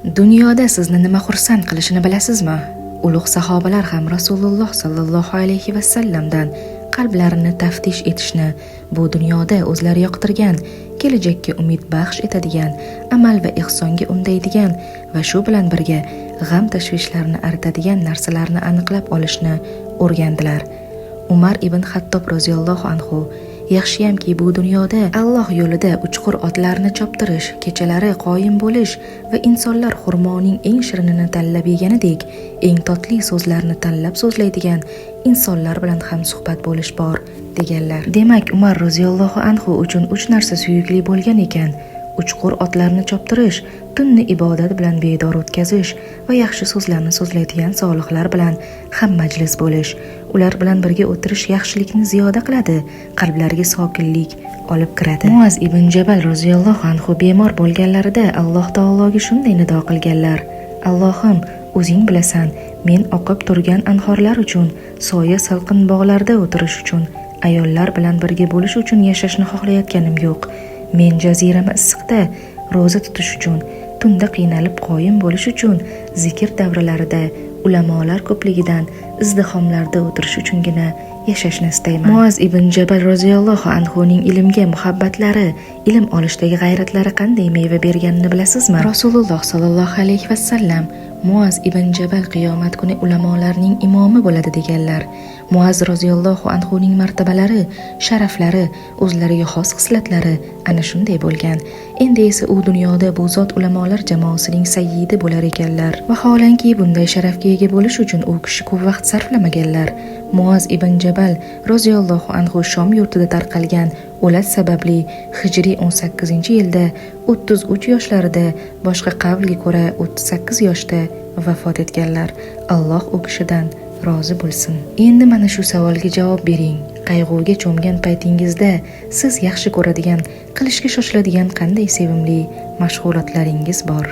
Dunyoda sizni nima xursand qilishini bilasizmi? Ulug' sahobalar ham Rasululloh sallallohu alayhi va sallamdan qalblarini taftish etishni, bu dunyoda o'zlari yoqtirgan, kelajakka umid baxsh etadigan, amal va ihsonga undaydigan va shu bilan birga g'am tashvishlarni aritadigan narsalarni aniqlab olishni o'rgandilar. Umar ibn Xattob roziyallohu anhu: yaxshiyamki bu dunyoda Alloh yo'lida uchqur otlarni choptirish, kechalari qoyim bo'lish va insonlar xurmoning eng shirinini tanlab yeganidek, eng totli so'zlarni tanlab so'zlaydigan insonlar bilan ham suhbat bo'lish bor deganlar. Demak, Umar roziyallohu anhu uchun 3 narsa suyukli bo'lgan ekan: uchqur otlarni choptirish, tunni ibodat bilan bedor o'tkazish va yaxshi so'zlarni so'zlaydigan solihlar bilan ham majlis bo'lish. Ular bilan birga o'tirish yaxshilikni ziyoda qiladi, qalblariga sokinlik olib kiradi. Muaz ibn Jabal roziyallohu anhu bemor bo'lganlarida Alloh taologa shunday nido qilganlar: Allohim, o'zing bilasan, men oqib turgan anhorlar uchun, soya salqin bog'larda o'tirish uchun, ayollar bilan birga bo'lish uchun yashashni xohlayotganim yo'q. Men jazirama issiqda roza tutish uchun, tunda qiynalib qoyim bo'lish uchun, zikr davralarida ulamolar ko'pligidan izdihomlarda o'tirish uchungina yashashni istayman. Muaz ibn Jabal roziyallohu anhuning ilmga muhabbatlari, ilm olishdagi g'ayratlari qanday meva berganini bilasizmi? Rasululloh sallallohu alayhi va sallam Muaz ibn Jabal qiyomat kuni ulamolarning imomi bo'ladi deganlar. Muaz roziyallohu anhuning martabalari, sharaflari, o'zlariga xos xislatlari ana shunday bo'lgan. Endi esa u dunyoda bu zot ulamolar jamoasining sayyidi bo'lar ekanlar. Vaholanki bunday sharafga ega bo'lish uchun u kishi ko'p vaqt sarflamaganlar. Muaz ibn Jabal roziyallohu anhu Shom yurtida tarqalgan o'lat sababli hijriy 18-yilda 33 yoshlarida, boshqa qavlga ko'ra 38 yoshda vafot etganlar. Alloh u kishidan rozi bo'lsin. Endi mana shu savolga javob bering. Qayg'uga cho'mgan paytingizda siz yaxshi ko'radigan, qilishga shoshiladigan qanday sevimli mashg'ulotlaringiz bor?